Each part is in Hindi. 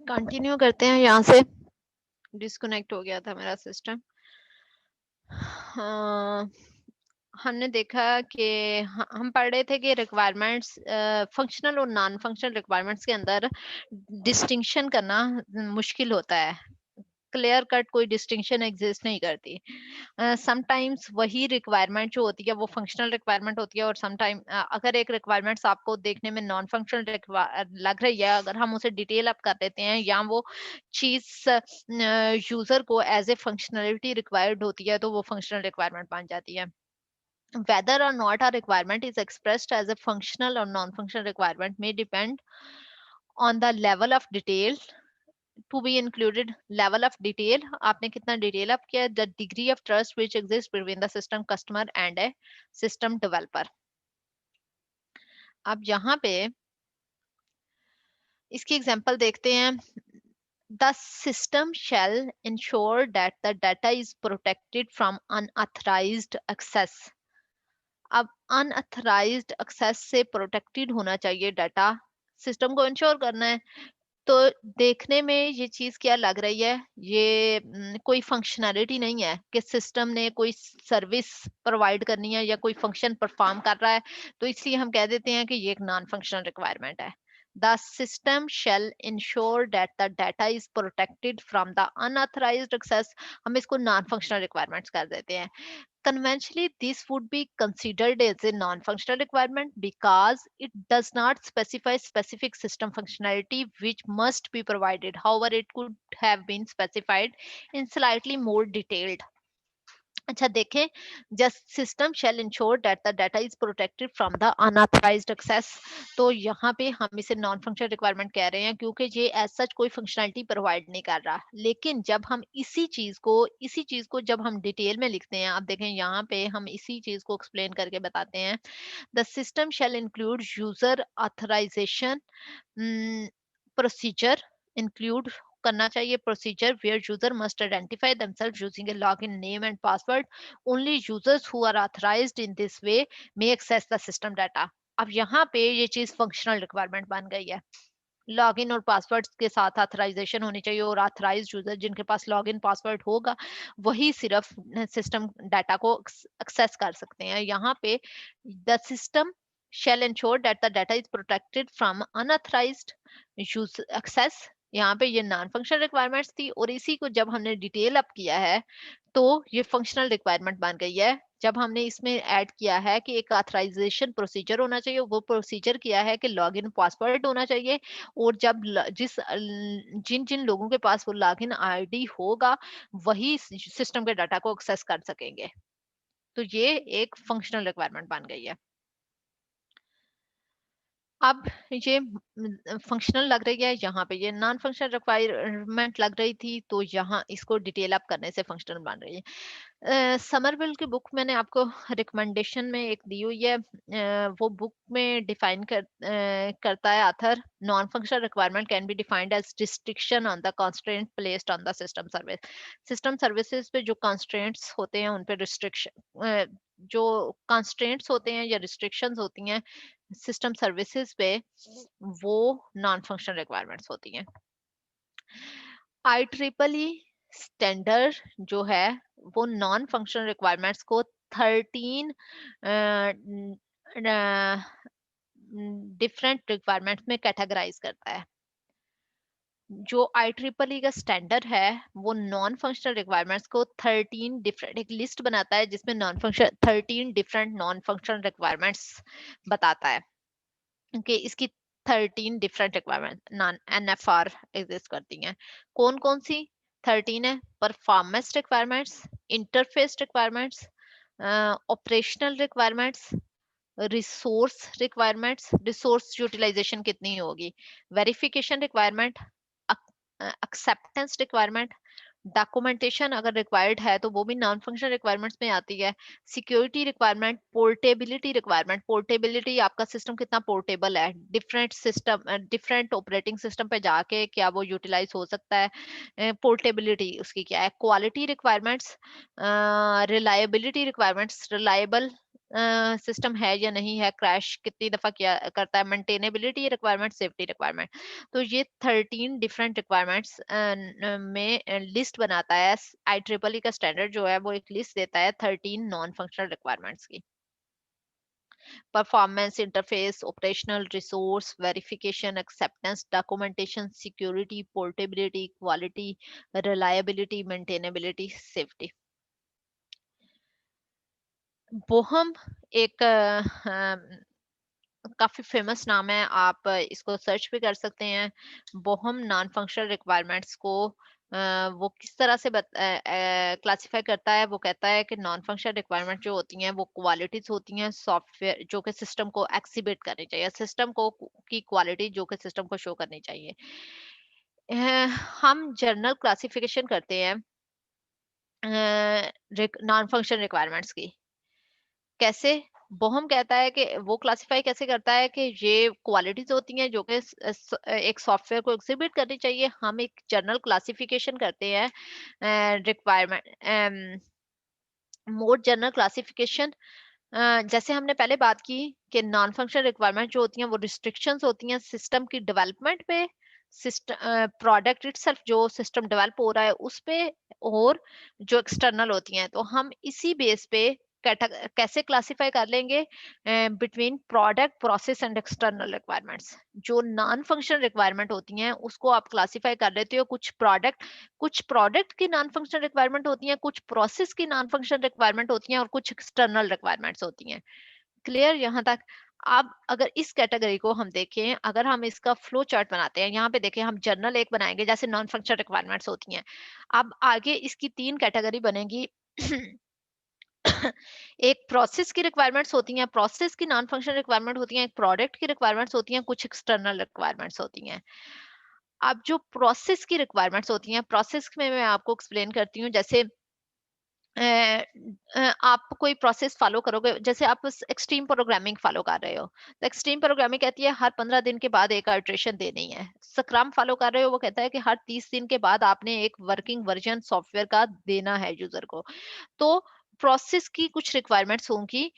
कंटिन्यू करते हैं यहाँ से। डिस्कनेक्ट हो गया था मेरा सिस्टम। हमने देखा कि हम पढ़ रहे थे कि रिक्वायरमेंट्स, फंक्शनल और नॉन फंक्शनल रिक्वायरमेंट्स के अंदर डिस्टिंक्शन करना मुश्किल होता है। क्लियर कट कोई डिस्टिंक्शन एग्जिस्ट नहीं करती। समटाइम्स वही रिक्वायरमेंट जो होती है वो फंक्शनल रिक्वायरमेंट होती है, और समटाइम अगर एक रिक्वायरमेंट्स आपको देखने में नॉन फंक्शनल लग रही है, अगर हम उसे डिटेल अप कर देते हैं या वो चीज यूजर को एज ए फंक्शनलिटी रिक्वायर्ड होती है तो वो फंक्शनल रिक्वायरमेंट बन जाती है। Whether or not a requirement is expressed as a functional or non-functional requirement may depend on the level of detail to be included. Level of detail, आपने कितना डिटेल अप किया, the degree of trust which exists between the system customer and a system developer. अब यहाँ पे इसकी एग्जांपल देखते हैं। The system shall ensure that the data is protected from unauthorized access. अब अनअथराइज्ड एक्सेस से प्रोटेक्टेड होना चाहिए डाटा, सिस्टम को इंश्योर करना है। तो देखने में ये चीज क्या लग रही है, ये कोई फंक्शनैलिटी नहीं है कि सिस्टम ने कोई सर्विस प्रोवाइड करनी है या कोई फंक्शन परफॉर्म कर रहा है, तो इसलिए हम कह देते हैं कि ये एक नॉन फंक्शनल रिक्वायरमेंट है। The system shall ensure that the data is protected from the unauthorized access, हम इसको नॉन फंक्शनल रिक्वायरमेंट्स कर देते हैं। Conventionally, this would be considered as a non-functional requirement because it does not specify specific system functionality which must be provided. However, it could have been specified in slightly more detailed. अच्छा देखें, just system shall ensure that the data is protected from the unauthorised access. तो यहाँ पे हम इसे नॉन फंक्शनल रिक्वायरमेंट कह रहे हैं क्योंकि ये एज सच कोई फंक्शनैलिटी प्रोवाइड नहीं कर रहा। लेकिन जब हम इसी चीज को जब हम डिटेल में लिखते हैं, आप देखें यहाँ पे हम इसी चीज को एक्सप्लेन करके बताते हैं। The system shall include user authorisation procedure, include करना चाहिए procedure where user must identify themselves using a login name and password. Only users who are authorized in this way may access the system data. अब यहाँ पे ये चीज फंक्शनल रिक्वायरमेंट बन गई है। लॉगिन और पासवर्ड के साथ ऑथराइजेशन होनी चाहिए, और ऑथराइज्ड यूजर जिनके पास लॉगिन पासवर्ड होगा वही सिर्फ सिस्टम डाटा को एक्सेस कर सकते हैं। यहाँ पे the system shall ensure that the data is protected from unauthorized use access। यहाँ पे ये नॉन फंक्शनल रिक्वायरमेंट्स थी, और इसी को जब हमने डिटेल अप किया है तो ये फंक्शनल रिक्वायरमेंट बन गई है। जब हमने इसमें ऐड किया है कि एक ऑथराइजेशन प्रोसीजर होना चाहिए, वो प्रोसीजर किया है कि लॉगिन पासवर्ड होना चाहिए, और जब जिन जिन लोगों के पास वो लॉगिन आईडी होगा वही सिस्टम के डाटा को एक्सेस कर सकेंगे। तो ये एक फंक्शनल रिक्वायरमेंट बन गई है। अब ये फंक्शनल लग रही है, यहाँ पे ये नॉन फंक्शनल रिक्वायरमेंट लग रही थी, तो यहाँ इसको डिटेल अप करने से फंक्शनल बन रही है। समरविल की बुक मैंने आपको रिकमेंडेशन में एक दी हुई है। वो बुक में डिफाइन करता है author, non functional requirement can be defined as restriction on the constraint placed on the system service. System services पे जो कंस्ट्रेंट्स होते हैं उन पे रिस्ट्रिक्शन, जो कंस्ट्रेंट्स होते हैं या रिस्ट्रिक्शंस होती हैं सिस्टम सर्विसेज पे, वो नॉन फंक्शनल रिक्वायरमेंट्स होती हैं। IEEE स्टैंडर्ड जो है वो नॉन फंक्शनल रिक्वायरमेंट्स को 13 डिफरेंट रिक्वायरमेंट्स में कैटेगराइज करता है। जो IEEE का स्टैंडर्ड है वो नॉन फंक्शनल रिक्वायरमेंट्स को 13 डिफरेंट, एक लिस्ट बनाता है जिसमें non functional 13 different non functional requirements बताता है कि इसकी 13 different requirement non NFR exist करती हैं। कौन कौन सी 13 है? Performance requirements, interface requirements, operational requirements, resource requirements, resource utilisation कितनी होगी, verification requirement, acceptance requirement, documentation अगर रिक्वायर्ड है तो वो भी नॉन फंक्शनल रिक्वायरमेंट्स में आती है, security requirement, portability requirement, portability आपका सिस्टम कितना पोर्टेबल है, different system different operating system पे जाके क्या वो यूटिलाइज हो सकता है, पोर्टेबिलिटी उसकी क्या है, quality requirements, reliability requirements, reliable system है या नहीं है, क्रैश कितनी दफा किया करता है, मेंटेनेबिलिटी रिक्वायरमेंट, सेफ्टी रिक्वायरमेंट। तो ये 13 डिफरेंट रिक्वायरमेंट्स में लिस्ट बनाता है। IEEE का स्टैंडर्ड जो है वो एक लिस्ट देता है 13 नॉन फंक्शनल रिक्वायरमेंट्स की। Performance, interface, operational, resource, verification, acceptance, documentation, security, portability, quality, reliability, maintainability, safety. Boehm एक काफी फेमस नाम है, आप इसको सर्च भी कर सकते हैं। बोहम नॉन फंक्शनल रिक्वायरमेंट्स को वो किस तरह से क्लासिफाई करता है। वो कहता है कि नॉन फंक्शनल रिक्वायरमेंट जो होती हैं वो क्वालिटीज होती हैं सॉफ्टवेयर जो कि सिस्टम को एक्सिबिट करनी चाहिए, सिस्टम को की क्वालिटी जो कि सिस्टम को शो करनी चाहिए। हम जर्नल क्लासिफिकेशन करते हैं नॉन फंक्शनल रिक्वायरमेंट्स की। कैसे? बोहम कहता है कि वो क्लासिफाई कैसे करता है कि ये क्वालिटीज होती हैं जो कि एक सॉफ्टवेयर को एग्जिबिट करनी चाहिए। हम एक जनरल क्लासिफिकेशन करते हैं रिक्वायरमेंट, मोर जनरल क्लासिफिकेशन। जैसे हमने पहले बात की कि नॉन फंक्शनल रिक्वायरमेंट जो होती हैं वो रिस्ट्रिक्शंस होती हैं सिस्टम की डेवलपमेंट पे, सिस्टम प्रोडक्ट इटसेल्फ जो सिस्टम डेवलप हो रहा है उस पे, और जो एक्सटर्नल होती हैं। तो हम इसी बेस पे कैसे क्लासिफाई कर लेंगे between product, process and external requirements. जो नॉन फंक्शनल रिक्वायरमेंट होती हैं उसको आप क्लासिफाई कर लेते हो, कुछ प्रोडक्ट की नॉन फंक्शनल रिक्वायरमेंट होती हैं, कुछ प्रोसेस की नॉन फंक्शनल रिक्वायरमेंट होती हैं, और कुछ एक्सटर्नल रिक्वायरमेंट्स होती हैं। क्लियर यहाँ तक? अब अगर इस कैटेगरी को हम देखें, अगर हम इसका फ्लो चार्ट बनाते हैं, यहाँ पे देखें हम जर्नल एक बनाएंगे जैसे नॉन फंक्शनल रिक्वायरमेंट्स होती हैं। अब आगे इसकी 3 कैटेगरी बनेगी। एक प्रोसेस की रिक्वायरमेंट्स होती हैं, प्रोसेस की नॉन फंक्शनल रिक्वायरमेंट होती हैं, एक प्रोडक्ट की रिक्वायरमेंट्स होती हैं, कुछ एक्सटर्नल रिक्वायरमेंट्स होती हैं। अब जो प्रोसेस की रिक्वायरमेंट्स होती हैं, प्रोसेस में मैं आपको एक्सप्लेन करती हूँ। जैसे आप कोई प्रोसेस फॉलो करोगे, जैसे आप एक्सट्रीम प्रोग्रामिंग फॉलो कर रहे हो, तो एक्सट्रीम प्रोग्रामिंग कहती है हर 15 दिन के बाद एक इटरेशन देनी है। स्क्रम फॉलो कर रहे हो, वो कहता है कि हर 30 दिन के बाद आपने एक वर्किंग वर्जन सॉफ्टवेयर का देना है यूजर को। तो प्रोसेस की कुछ रिक्वायरमेंट्स होंगी।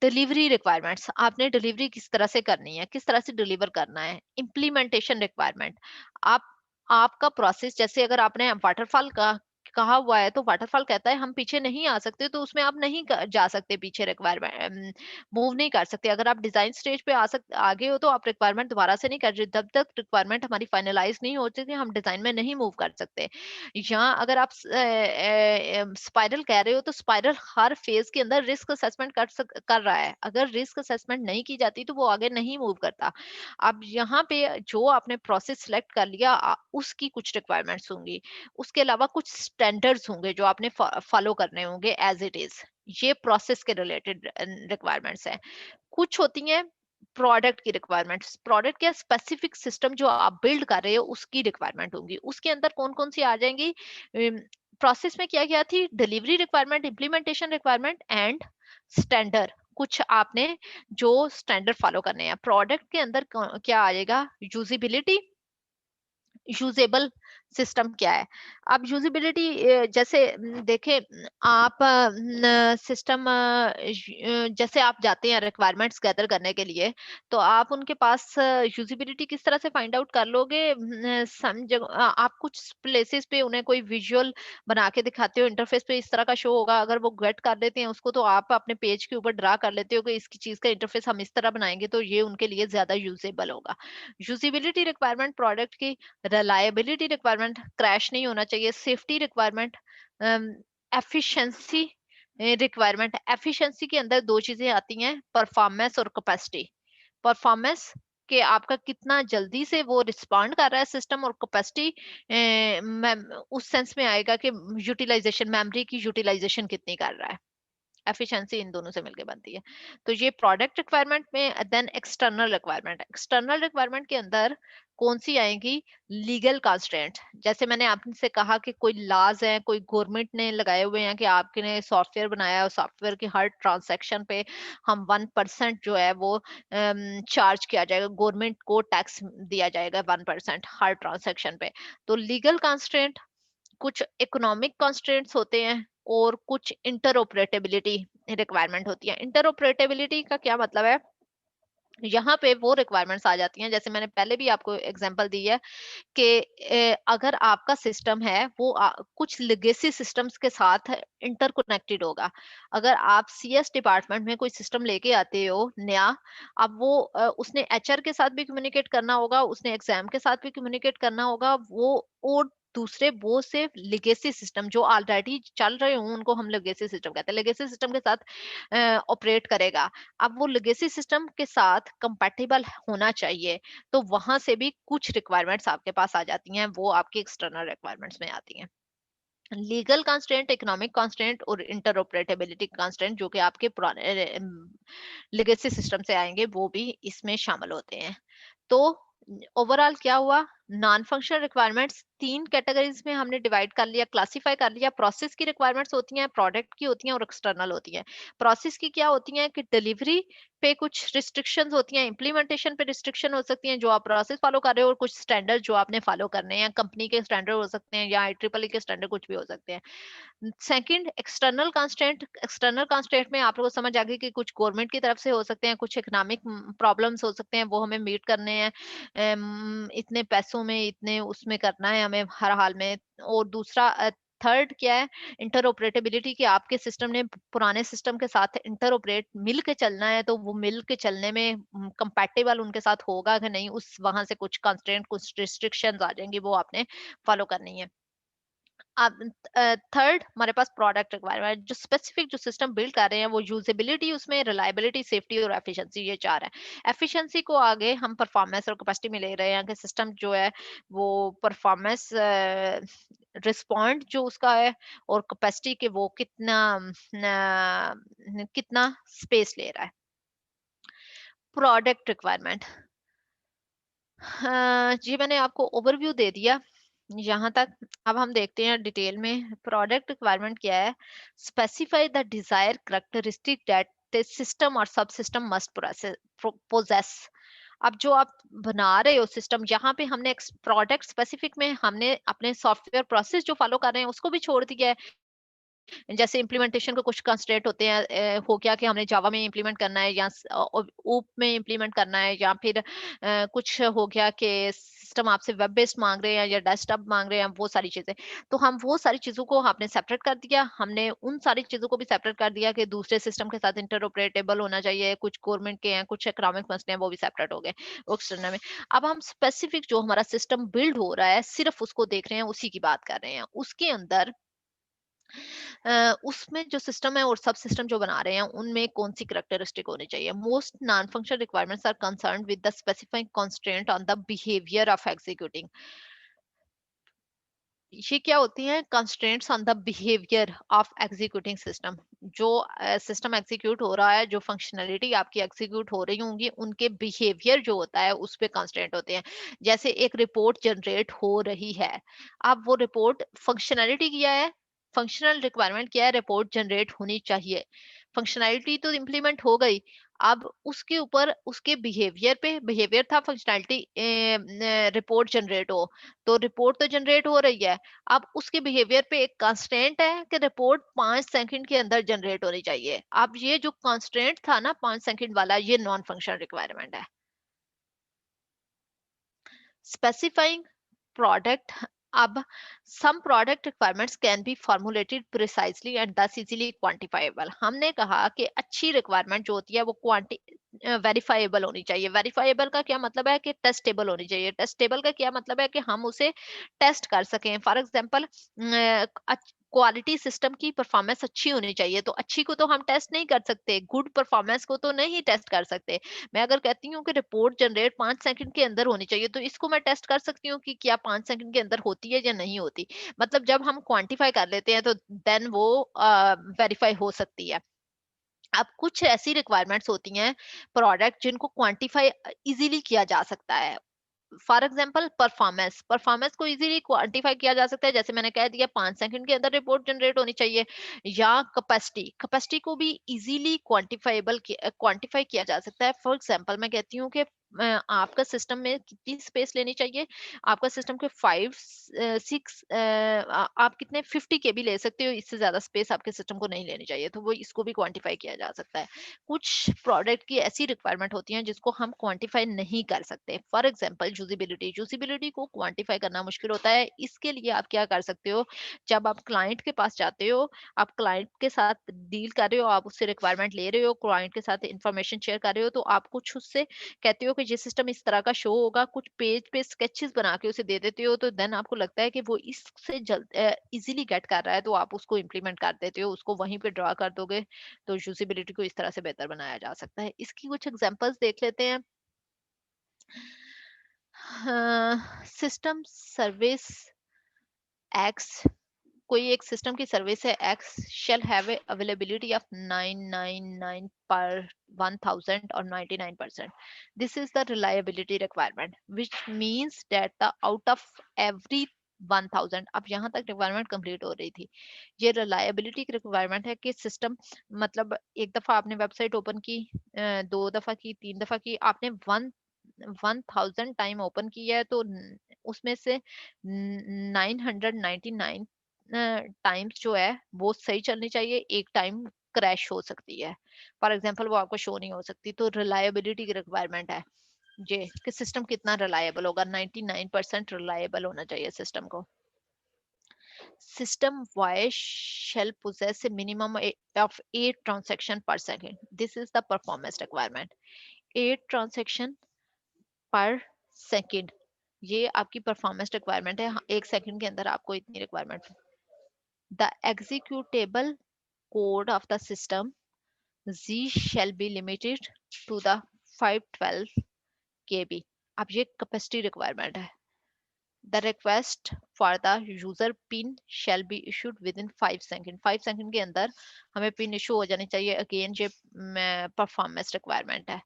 डिलीवरी रिक्वायरमेंट्स, आपने डिलीवरी किस तरह से करनी है, किस तरह से डिलीवर करना है। इम्प्लीमेंटेशन रिक्वायरमेंट, आप आपका प्रोसेस, जैसे अगर आपने वाटरफॉल का कहा हुआ है तो वाटरफॉल कहता है हम पीछे नहीं आ सकते, तो उसमें आप नहीं जा सकते पीछे, रिक्वायरमेंट मूव नहीं कर सकते। अगर आप डिजाइन स्टेज पे आगे हो तो आप रिक्वायरमेंट दोबारा से नहीं कर सकते, जब तक रिक्वायरमेंट हमारी फाइनलाइज नहीं हो चुकी हम डिजाइन में नहीं मूव कर सकते। या अगर आप स्पाइरल कह रहे हो तो स्पाइरल हर फेज के अंदर रिस्क असेसमेंट कर रहा है, अगर रिस्क असेसमेंट नहीं की जाती तो वो आगे नहीं मूव करता। अब यहाँ पे जो आपने प्रोसेस सिलेक्ट कर लिया उसकी कुछ रिक्वायरमेंट्स होंगी, उसके अलावा कुछ स्टैंडर्ड्स होंगे जो आपने फॉलो करने होंगे एज इट इज। ये प्रोसेस के रिलेटेड रिक्वायरमेंट्स हैं। कुछ होती हैं प्रोडक्ट की रिक्वायरमेंट्स, प्रोडक्ट या स्पेसिफिक सिस्टम जो आप बिल्ड कर रहे हो उसकी रिक्वायरमेंट होंगी। उसके अंदर कौन कौन सी आ जाएंगी? प्रोसेस में क्या क्या थी? Delivery requirement, implementation requirement and standard. कुछ आपने जो स्टैंडर्ड फॉलो करने हैं। प्रोडक्ट के अंदर क्या आएगा? यूजिबिलिटी, यूजेबल सिस्टम क्या है। अब यूजिबिलिटी जैसे देखें, आप सिस्टम जैसे आप जाते हैं रिक्वायरमेंट्स गैदर करने के लिए, तो आप उनके पास यूजिबिलिटी किस तरह से फाइंड आउट कर लोगे? आप कुछ प्लेसेस पे उन्हें कोई विजुअल बना के दिखाते हो, इंटरफेस पे इस तरह का शो होगा, अगर वो गेट कर लेते हैं उसको तो आप अपने पेज के ऊपर ड्रा कर लेते हो कि इसकी चीज का इंटरफेस हम इस तरह बनाएंगे तो ये उनके लिए ज्यादा यूजेबल होगा। यूजिबिलिटी रिक्वायरमेंट प्रोडक्ट की, रिलायबिलिटी रिक्वायरमेंट, क्रैश नहीं होना चाहिए, safety requirement, efficiency requirement. Efficiency के अंदर दो चीजें आती हैं, परफॉर्मेंस और कैपेसिटी। परफॉर्मेंस कि आपका कितना जल्दी से वो रिस्पॉन्ड कर रहा है सिस्टम, और कैपेसिटी उस सेंस में आएगा कि यूटिलाइजेशन, मेमोरी की यूटिलाइजेशन कितनी कर रहा है। एफिशिएंसी इन दोनों से मिलकर बनती है। तो ये प्रोडक्ट रिक्वायरमेंट में। Then external requirement, external requirement के अंदर कौन सी आएंगी? Legal constraint. जैसे मैंने आपसे कहा कि कोई लॉज है, कोई गवर्नमेंट ने लगाए हुए हैं कि आपने सॉफ्टवेयर बनाया है और सॉफ्टवेयर की हर ट्रांसैक्शन पे हम 1% जो है वो चार्ज किया जाएगा, गवर्नमेंट को टैक्स दिया जाएगा 1% हर ट्रांसैक्शन पे। तो लीगल कंस्ट्रेंट, कुछ इकोनॉमिक कंस्ट्रेंट्स होते हैं और कुछ इंटरऑपरेटेबिलिटी रिक्वायरमेंट होती है। इंटरऑपरेटेबिलिटी का क्या मतलब है, यहाँ पे वो रिक्वायरमेंट्स आ जाती हैं, जैसे मैंने पहले भी आपको एग्जांपल दी है कि अगर आपका सिस्टम है वो कुछ लेगेसी सिस्टम्स के साथ इंटरकनेक्टेड होगा। अगर आप सीएस डिपार्टमेंट में कोई सिस्टम लेके आते हो नया, अब वो उसने एचआर के साथ भी कम्युनिकेट करना होगा, उसने एग्जाम के साथ भी कम्युनिकेट करना होगा, वो और दूसरे बहुत से लेगेसी सिस्टम जो ऑलरेडी चल रहे हों उनको हम लेगेसी सिस्टम कहते हैं, लेगेसी सिस्टम के साथ ऑपरेट करेगा। अब वो लेगेसी सिस्टम के साथ कंपैटिबल होना चाहिए, तो वहां से भी कुछ रिक्वायरमेंट्स आपके पास आ जाती हैं, वो आपकी एक्सटर्नल रिक्वायरमेंट्स में आती हैं। लीगल कंस्ट्रेंट, इकोनॉमिक कंस्ट्रेंट और इंटरऑपरेटेबिलिटी कंस्ट्रेंट जो कि आपके पुराने लेगेसी सिस्टम से आएंगे वो भी इसमें शामिल होते हैं। तो ओवरऑल क्या हुआ, नॉन फंक्शनल रिक्वायरमेंट्स तीन कैटेगरीज में हमने डिवाइड कर लिया, क्लासिफाई कर लिया। प्रोसेस की रिक्वायरमेंट्स होती हैं, प्रोडक्ट की होती हैं और एक्सटर्नल होती हैं। प्रोसेस की क्या होती हैं कि डिलीवरी पे कुछ रिस्ट्रिक्शंस होती हैं, इम्प्लीमेंटेशन पे रिस्ट्रिक्शन हो सकती हैं जो आप प्रोसेस फॉलो कर रहे हो, और कुछ स्टैंडर्ड जो आपने फॉलो करने हैं, कंपनी के स्टैंडर्ड हो सकते हैं या IEEE के स्टैंडर्ड कुछ भी हो सकते हैं। Second external constant, external constant में आप लोगों को समझ आ गई कि कुछ गवर्नमेंट की तरफ से हो सकते हैं, कुछ इकोनॉमिक प्रॉब्लम्स हो सकते हैं, वो हमें मीट करने हैं, इतने पैसों में इतने उसमें करना है हमें हर हाल में। और दूसरा थर्ड क्या है, इंटरऑपरेटेबिलिटी, कि आपके सिस्टम ने पुराने सिस्टम के साथ इंटरऑपरेट मिल के चलना है, तो वो मिल के चलने में कंपैटिबल उनके साथ होगा कि नहीं, उस वहां से कुछ कंस्ट्रेंट कुछ रिस्ट्रिक्शंस आ जाएंगी, वो आपने फॉलो करनी है। अब थर्ड हमारे पास प्रोडक्ट रिक्वायरमेंट, जो स्पेसिफिक जो सिस्टम बिल्ड कर रहे हैं वो यूजेबिलिटी, उसमें रिलायबिलिटी, सेफ्टी और एफिशिएंसी, ये चार है। एफिशिएंसी को आगे हम परफॉर्मेंस और कैपेसिटी में ले रहे हैं कि सिस्टम जो है वो परफॉर्मेंस रिस्पॉन्ड जो उसका है, और कैपेसिटी के वो कितना कितना स्पेस ले रहा है। प्रोडक्ट रिक्वायरमेंट, जी मैंने आपको ओवरव्यू दे दिया यहाँ तक। अब हम देखते हैं डिटेल में प्रोडक्ट रिक्वायरमेंट क्या है। Specify the desire characteristic that the system और सब सिस्टम मस्ट पोजेस। अब जो आप बना रहे हो सिस्टम, यहाँ पे हमने प्रोडक्ट स्पेसिफिक में हमने अपने सॉफ्टवेयर प्रोसेस जो फॉलो कर रहे हैं उसको भी छोड़ दिया है। जैसे इम्प्लीमेंटेशन को कुछ कंस्ट्रेंट होते हैं, हो गया कि हमने जावा में इम्प्लीमेंट करना है या ऊप में इम्प्लीमेंट करना है, या फिर कुछ हो गया कि सिस्टम आपसे वेब बेस्ड मांग रहे हैं या डेस्कटॉप मांग रहे हैं, वो सारी चीजें। तो हम वो सारी चीजों को आपने सेपरेट कर दिया, हमने उन सारी चीजों को भी सेपरेट कर दिया कि दूसरे सिस्टम के साथ इंटरऑपरेटेबल होना चाहिए, कुछ गवर्नमेंट के हैं, कुछ इकोनॉमिक मसले हैं, वो भी सेपरेट हो गए एक्सटर्नल में। अब हम स्पेसिफिक जो हमारा सिस्टम बिल्ड हो रहा है सिर्फ उसको देख रहे हैं, उसी की बात कर रहे हैं। उसके अंदर उसमें जो सिस्टम है और सब सिस्टम जो बना रहे हैं उनमें कौन सी करेक्टरिस्टिक होनी चाहिए। Most non functional requirements are concerned with the specifying constraint on the behaviour of executing. ये क्या होती हैं, constraints on the behaviour of executing system. जो सिस्टम एग्जीक्यूट हो रहा है, जो फंक्शनैलिटी आपकी एग्जीक्यूट हो रही होंगी, उनके बिहेवियर जो होता है उस पे कंस्ट्रेंट होते हैं। जैसे एक रिपोर्ट जनरेट हो रही है, अब वो रिपोर्ट फंक्शनैलिटी क्या है, फंक्शनल रिक्वायरमेंट क्या है, रिपोर्ट जनरेट होनी चाहिए। फंक्शनैलिटी तो इम्प्लीमेंट हो गई, अब उसके ऊपर उसके बिहेवियर पे, बिहेवियर था फंक्शनैलिटी, रिपोर्ट जनरेट हो, तो रिपोर्ट तो जनरेट हो रही है। अब उसके बिहेवियर पे एक कांस्टेंट है कि रिपोर्ट 5 सेकंड के अंदर जनरेट होनी चाहिए। अब ये जो कांस्टेंट था ना 5 सेकंड वाला, ये नॉन फंक्शनल रिक्वायरमेंट है। specifying product, अब some product requirements can be formulated precisely and thus easily quantifiable। हमने कहा कि अच्छी रिक्वायरमेंट जो होती है वो क्वांटी वेरीफाइबल होनी चाहिए। वेरीफाइबल का क्या मतलब है कि टेस्टेबल होनी चाहिए। टेस्टेबल का क्या मतलब है कि हम उसे टेस्ट कर सकें। फॉर एग्जांपल, क्वालिटी सिस्टम की परफॉर्मेंस अच्छी होनी चाहिए, तो अच्छी को तो हम टेस्ट नहीं कर सकते, गुड परफॉर्मेंस को तो नहीं टेस्ट कर सकते। मैं अगर कहती हूँ कि रिपोर्ट जनरेट 5 सेकंड के अंदर होनी चाहिए, तो इसको मैं टेस्ट कर सकती हूँ कि क्या 5 सेकंड के अंदर होती है या नहीं होती। मतलब जब हम क्वांटिफाई कर लेते हैं तो देन वो वेरीफाई हो सकती है। अब कुछ ऐसी रिक्वायरमेंट्स होती हैं प्रोडक्ट जिनको क्वांटिफाई इजीली किया जा सकता है। फॉर एग्जाम्पल परफॉर्मेंस, परफॉर्मेंस को इजीली क्वांटिफाई किया जा सकता है, जैसे मैंने कह दिया 5 सेकंड के अंदर रिपोर्ट जनरेट होनी चाहिए। या कैपेसिटी, कैपेसिटी को भी इजीली क्वांटिफाई किया जा सकता है। फॉर एग्जाम्पल मैं कहती हूँ कि आपका सिस्टम में कितनी स्पेस लेनी चाहिए, आपका सिस्टम के 5 6 आप कितने 50 केबी ले सकते हो, इससे ज्यादा स्पेस आपके सिस्टम को नहीं लेनी चाहिए, तो वो इसको भी क्वांटिफाई किया जा सकता है। कुछ प्रोडक्ट की ऐसी रिक्वायरमेंट होती हैं जिसको हम क्वांटिफाई नहीं कर सकते, फॉर एग्जांपल यूजिबिलिटी को क्वांटिफाई करना मुश्किल होता है। इसके लिए आप क्या कर सकते हो, जब आप क्लाइंट के पास जाते हो, आप क्लाइंट के साथ डील कर रहे हो, आप उससे रिक्वायरमेंट ले रहे हो, क्लाइंट के साथ इंफॉर्मेशन शेयर कर रहे हो, तो आप कुछ उससे कहते हो कि ये सिस्टम इस तरह का शो होगा, कुछ पेज पे स्केचेस बना के उसे दे देते हो, तो देन आपको लगता है कि वो इससे जल्द इजीली गेट कर रहा है, तो आप उसको इम्प्लीमेंट कर देते हो, उसको वहीं पे ड्रा कर दोगे, तो यूजिबिलिटी को इस तरह से बेहतर बनाया जा सकता है। इसकी कुछ एग्जांपल्स देख लेते हैं। सिस्टम सर्विस एक्स, कोई एक सिस्टम की सर्विस है x, shall have a availability of 999 पर 1000 और 99%। This is the reliability requirement which means that the out of every 1000, अब यहाँ तक रिक्वायरमेंट कंप्लीट हो रही थी। ये रिलायबिलिटी की रिक्वायरमेंट है कि सिस्टम, मतलब एक दफा आपने वेबसाइट ओपन की, 2 दफा की, 3 दफा की, आपने 1000 टाइम ओपन किया है, तो उसमें से 999 टाइम्स जो है वो सही चलनी चाहिए, एक टाइम क्रैश हो सकती है, फॉर एग्जांपल वो आपको शो नहीं हो सकती, तो रिलायबिलिटी की रिक्वायरमेंट है ये कि सिस्टम कितना रिलायबल होगा, 99% रिलायबल होना चाहिए सिस्टम को। System Y shall possess a minimum of 8 transaction per second. This is the performance requirement. 8 transaction per second. ये आपकी परफॉर्मेंस रिक्वायरमेंट है, एक सेकंड के अंदर आपको इतनी requirement. The executable code of the system Z shall be limited to the 512 KB। अब ये कैपेसिटी रिक्वायरमेंट है। The request for the user pin shall be issued within 5 seconds। 5 second के अंदर हमें पिन इशू हो जानी चाहिए। अगेन ये परफॉर्मेंस रिक्वायरमेंट है।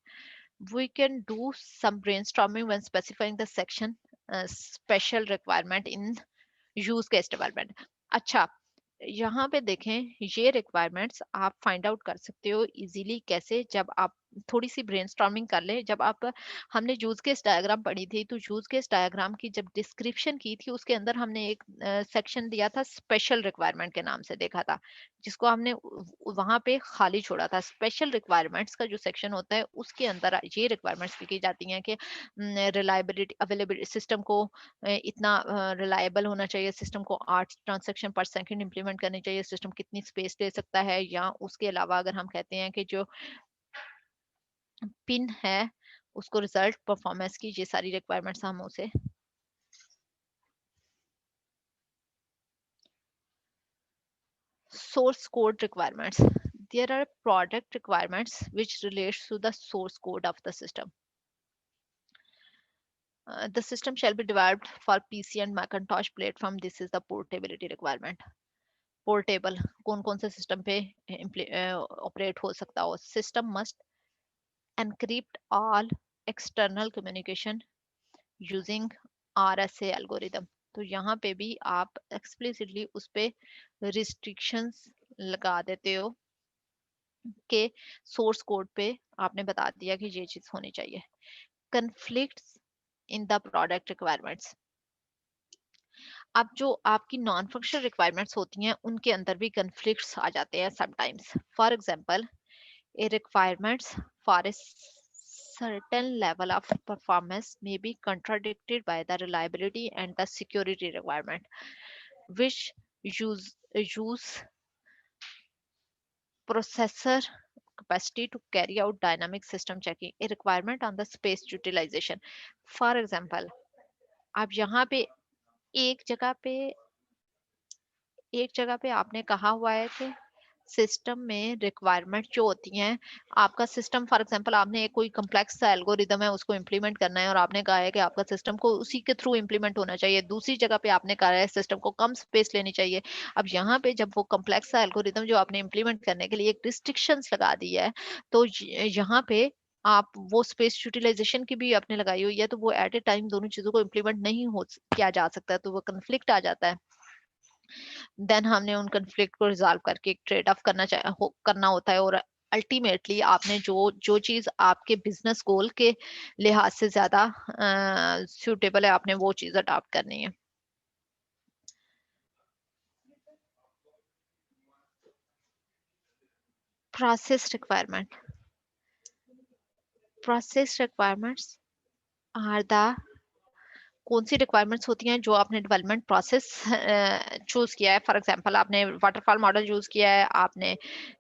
We can do some brainstorming when specifying the section special requirement in use case development. अच्छा, यहाँ पे देखें, ये रिक्वायरमेंट्स आप फाइंड आउट कर सकते हो इजीली कैसे, जब आप थोड़ी सी ब्रेनस्टॉर्मिंग कर ले। जब आप, हमने यूज केस डायग्राम पढ़ी थी, तो यूज केस डायग्राम की जब डिस्क्रिप्शन की थी, उसके अंदर हमने एक सेक्शन दिया था, स्पेशल रिक्वायरमेंट के नाम से देखा था, जिसको हमने वहां पे खाली छोड़ा था। स्पेशल रिक्वायरमेंट्स का जो सेक्शन होता है, उसके अंदर ये रिक्वायरमेंट्स लिखी जाती हैं कि रिलायबिलिटी, अवेलेबिलिटी, सिस्टम को इतना रिलायबल होना चाहिए, सिस्टम को 8 ट्रांजैक्शन पर सेकंड इंप्लीमेंट करनी चाहिए, सिस्टम कितनी स्पेस ले सकता है, या उसके अलावा अगर हम कहते हैं कि जो पिन है उसको रिजल्ट परफॉर्मेंस की, ये सारी रिक्वायरमेंट्स हम उसे। source code requirements, there are product requirements which relates to the source code of the system. The system shall be developed for PC and Macintosh platform. This is the portability requirement. Portable, कौन कौन से सिस्टम पे ऑपरेट हो सकता हो। System must encrypt all external communication using RSA algorithm. तो यहाँ पे भी आप एक्सप्लिसिटली उस पे रिस्ट्रिक्शंस लगा देते हो कि सोर्स कोड पे आपने बता दिया कि ये चीज होनी चाहिए। Conflicts in the product requirements, अब जो आपकी नॉन फंक्शनल रिक्वायरमेंट्स होती हैं, उनके अंदर भी कन्फ्लिक्ट्स आ जाते हैं sometimes. For example, a requirements for a certain level of performance may be contradicted by the reliability and the security requirement, which use processor capacity to carry out dynamic system checking, a requirement on the space utilization। For example, आप यहाँ पे एक जगह पे एक जगह पे आपने कहा हुआ है कि सिस्टम में रिक्वायरमेंट जो होती हैं, आपका सिस्टम फॉर एग्जांपल आपने एक कोई कॉम्प्लेक्स सा एल्गोरिदम है उसको इंप्लीमेंट करना है, और आपने कहा है कि आपका सिस्टम को उसी के थ्रू इंप्लीमेंट होना चाहिए। दूसरी जगह पे आपने कहा है सिस्टम को कम स्पेस लेनी चाहिए। अब यहाँ पे जब वो कॉम्प्लेक्स सा एल्गोरिदम जो आपने इंप्लीमेंट करने के लिए एक रिस्ट्रिक्शंस लगा दी है, तो यहाँ पे आप वो स्पेस यूटिलाइजेशन की भी आपने लगाई हुई है, तो वो एट ए टाइम दोनों चीजों को इम्प्लीमेंट नहीं हो किया जा सकता, तो वो कन्फ्लिक्ट आ जाता है। देन हमने उन कन्फ्लिक्ट को रिजॉल्व करके एक ट्रेड ऑफ करना होता है, और अल्टीमेटली आपने जो जो चीज आपके बिजनेस गोल के लिहाज से ज्यादा सूटेबल है, आपने वो चीज अडॉप्ट करनी है। प्रोसेस रिक्वायरमेंट्स आर द कौन सी रिक्वायरमेंट्स होती हैं जो आपने डेवलपमेंट प्रोसेस चूज किया है। फॉर एग्जांपल आपने वाटरफॉल मॉडल यूज किया है, आपने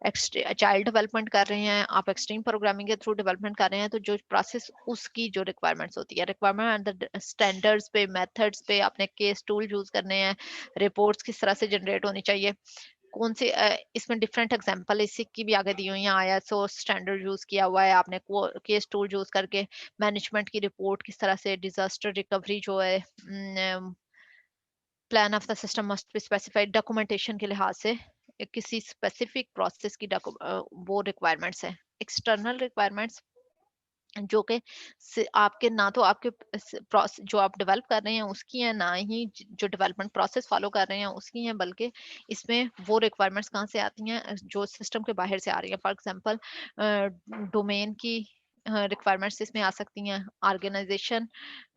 चाइल्ड डेवलपमेंट कर रहे हैं, आप एक्सट्रीम प्रोग्रामिंग के थ्रू डेवलपमेंट कर रहे हैं, तो जो प्रोसेस उसकी जो रिक्वायरमेंट्स होती है, रिक्वायरमेंट एंड स्टैंडर्ड्स पे, मेथड्स पे, आपने केस टूल यूज करने हैं, रिपोर्ट्स किस तरह से जनरेट होनी चाहिए, कौन से इसमें डिफरेंट एग्जांपल इसी की भी आगे दी हुई है। आईएसओ स्टैंडर्ड यूज किया हुआ है आपने, केस टूल यूज करके मैनेजमेंट की रिपोर्ट किस तरह से, डिजास्टर रिकवरी जो है, plan of the system must be specified, documentation के लिहाज से किसी स्पेसिफिक प्रोसेस की वो रिक्वायरमेंट्स है। एक्सटर्नल रिक्वायरमेंट्स जो कि आपके ना तो आपके जो आप डेवलप कर रहे हैं उसकी है, ना ही जो डेवलपमेंट प्रोसेस फॉलो कर रहे हैं उसकी है, बल्कि इसमें वो रिक्वायरमेंट्स कहाँ से आती हैं जो सिस्टम के बाहर से आ रही है। फॉर एग्जांपल डोमेन की रिक्वायरमेंट्स इसमें आ सकती हैं, ऑर्गेनाइजेशन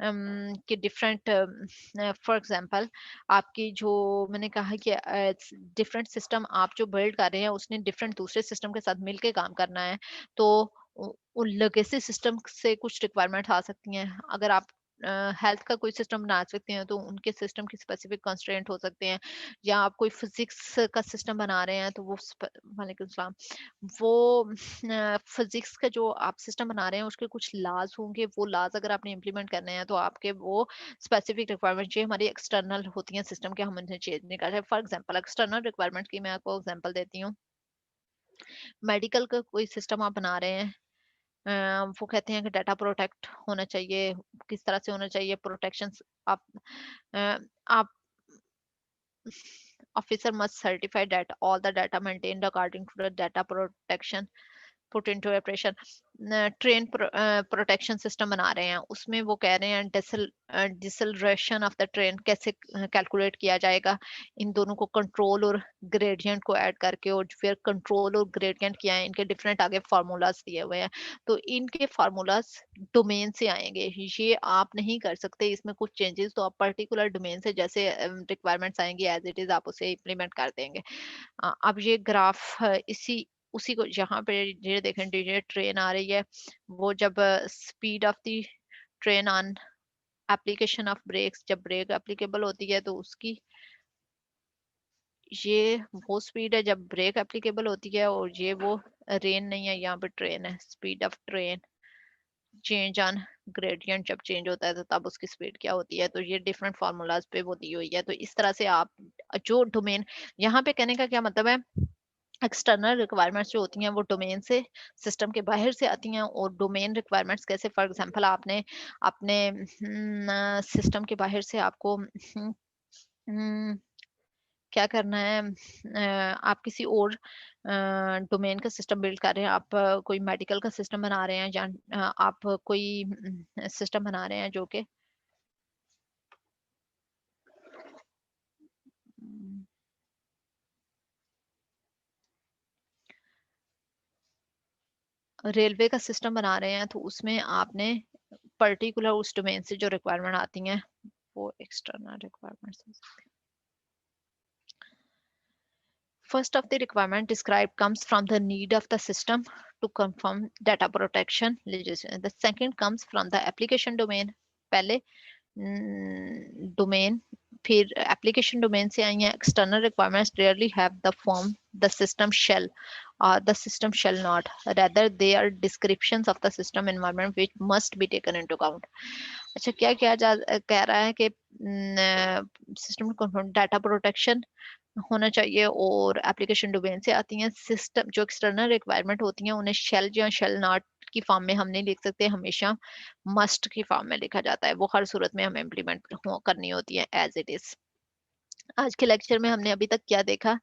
के डिफरेंट, फॉर एग्जांपल आपकी जो मैंने कहा कि डिफरेंट सिस्टम आप जो बिल्ड कर रहे हैं उसने डिफरेंट दूसरे सिस्टम के साथ मिलके काम करना है, तो उन लेगेसी सिस्टम से कुछ रिक्वायरमेंट आ सकती हैं। अगर आप हेल्थ का कोई सिस्टम बना सकते हैं तो उनके सिस्टम की स्पेसिफिक कंस्ट्रेंट हो सकते हैं, या आप कोई फिजिक्स का सिस्टम बना रहे हैं तो वो वालेकुम सलाम, वो फिजिक्स का जो आप सिस्टम बना रहे हैं उसके कुछ लॉज होंगे, वो लॉज अगर आपने इम्प्लीमेंट करने हैं तो आपके वो स्पेसिफिक रिक्वायरमेंट जो हमारी एक्सटर्नल होती हैं सिस्टम के, हम उन्हें चेंज नहीं कर सकते। फॉर एग्जांपल एक्सटर्नल रिक्वायरमेंट की मैं आपको एग्जांपल देती हूँ। मेडिकल का कोई सिस्टम आप बना रहे हैं, वो कहते हैं कि डाटा प्रोटेक्ट होना चाहिए, किस तरह से होना चाहिए प्रोटेक्शन, आप अ, आप officer must certify that all the data maintained according to the data protection put into operation। Train protection system बना रहे हैं, उसमें वो कह रहे हैं डिसलरेशन ऑफ द ट्रेन कैसे कैलकुलेट किया जाएगा, इन दोनों को कंट्रोल और ग्रेडियंट को ऐड करके, और फिर कंट्रोल और ग्रेडियंट क्या है, इनके डिफरेंट आगे फार्मूलाज दिए हुए हैं, तो इनके फार्मूलाज डोमेन से आएंगे, ये आप नहीं कर सकते इसमें कुछ चेंजेस, तो आप पर्टिकुलर डोमेन से जैसे रिक्वायरमेंट्स आएंगी एज इट इज आप उसे इम्प्लीमेंट कर देंगे। अब ये ग्राफ इसी उसी को जहाँ पे ये देखें ये ट्रेन आ रही है, वो जब speed of the train on application of brakes, जब ब्रेक एप्लीकेबल होती है तो उसकी ये वो स्पीड है जब ब्रेक एप्लीकेबल होती है, और ये वो रेन नहीं है, यहाँ पे ट्रेन है, speed of train change on gradient जब चेंज होता है तो तब उसकी स्पीड क्या होती है, तो ये डिफरेंट फार्मूलाज पे वो दी हुई है। तो इस तरह से आप जो डोमेन, यहाँ पे कहने का क्या मतलब है, एक्सटर्नल रिक्वायरमेंट्स जो होती हैं वो डोमेन से, सिस्टम के बाहर से आती हैं, और डोमेन रिक्वायरमेंट्स कैसे, फॉर एग्जांपल आपने अपने सिस्टम के बाहर से आपको क्या करना है, आप किसी और डोमेन का सिस्टम बिल्ड कर रहे हैं, आप कोई मेडिकल का सिस्टम बना रहे हैं, या आप कोई सिस्टम बना रहे हैं जो कि रेलवे का सिस्टम बना रहे हैं, तो उसमें आपने पर्टिकुलर उस डोमेन से जो रिक्वायरमेंट आती हैं वो external requirements. First of the requirement described comes from the need of the system to confirm data protection legislation. The second comes from the application domain. पहले डोमेन, फिर एप्लीकेशन डोमेन से आई हैं। External requirements rarely have the form the system shall or the system shall not, rather they are descriptions of the system environment which must be taken into account। अच्छा, क्या क्या कह रहा है कि सिस्टम कंफर्म डाटा प्रोटेक्शन होना चाहिए, और एप्लीकेशन डोमेन से आती हैं। सिस्टम जो एक्सटर्नल रिक्वायरमेंट होती हैं उन्हें शेल या शेल नॉट की फॉर्म में हम नहीं लिख सकते, हमेशा मस्ट की फॉर्म में लिखा जाता है, वो हर सूरत में हमें इम्प्लीमेंट करनी होती है एज इट इज। आज के लेक्चर में हमने अभी तक क्या देखा,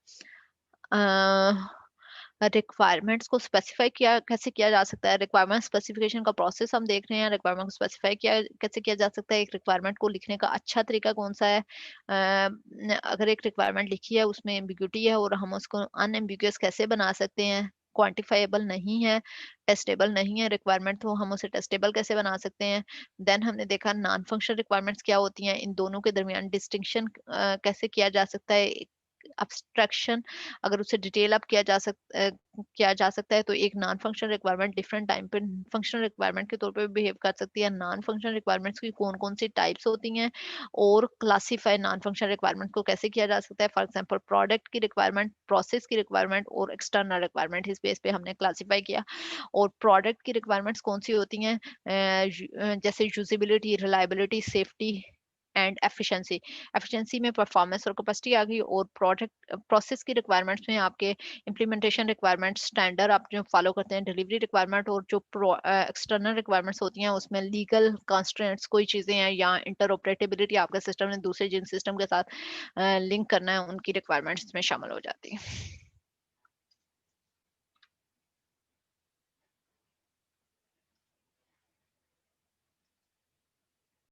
रिक्वायरमेंट्स को स्पेसिफाई किया कैसे किया जा सकता है, रिक्वायरमेंट स्पेसिफिकेशन का प्रोसेस हम देख रहे हैं, रिक्वायरमेंट को स्पेसिफाई किया कैसे किया जा सकता है, एक रिक्वायरमेंट को लिखने का अच्छा तरीका कौन सा है, अगर एक रिक्वायरमेंट लिखी है उसमें एम्बिग्यूटी है और हम उसको अनएम्बिगुअस कैसे बना सकते हैं, क्वांटिफाइबल नहीं है, टेस्टेबल नहीं है रिक्वायरमेंट, तो हम उसे टेस्टेबल कैसे बना सकते हैं। देन हमने देखा नॉन फंक्शनल रिक्वायरमेंट्स क्या होती हैं, इन दोनों के दरमियान डिस्टिंक्शन कैसे किया जा सकता है। अब्स्ट्रैक्शन अगर उसे डिटेल अप किया जा सकता है, तो एक non functional requirement different time पे फंक्शनल रिक्वायरमेंट के तौर पे बिहेव कर सकती है। नॉन फंक्शनल रिक्वायरमेंट्स की कौन कौन सी टाइप्स होती हैं और क्लासीफाई नॉन फंक्शनल रिक्वायरमेंट को कैसे किया जा सकता है। फॉर एग्जांपल प्रोडक्ट की रिक्वायरमेंट, प्रोसेस की रिक्वायरमेंट और एक्सटर्नल रिक्वायरमेंट, इस बेस पे हमने क्लासीफाई किया। और प्रोडक्ट की रिक्वायरमेंट्स कौन सी होती हैं, जैसे usability, reliability, safety and efficiency. Efficiency में परफॉर्मेंस और कैपेसिटी आ गई। और प्रोडक्ट प्रोसेस की रिक्वायरमेंट्स में आपके इम्प्लीमेंटेशन रिक्वायरमेंट्स, स्टैंडर्ड आप जो फॉलो करते हैं, डिलीवरी रिक्वायरमेंट। और जो एक्सटर्नल रिक्वायरमेंट्स होती हैं उसमें लीगल कॉन्स्ट्रेंट्स कोई चीज़ें हैं या इंटरऑपरेटेबिलिटी आपका सिस्टम ने दूसरे जिन सिस्टम के साथ लिंक करना है, उनकी रिक्वायरमेंट्स में शामिल हो जाती है।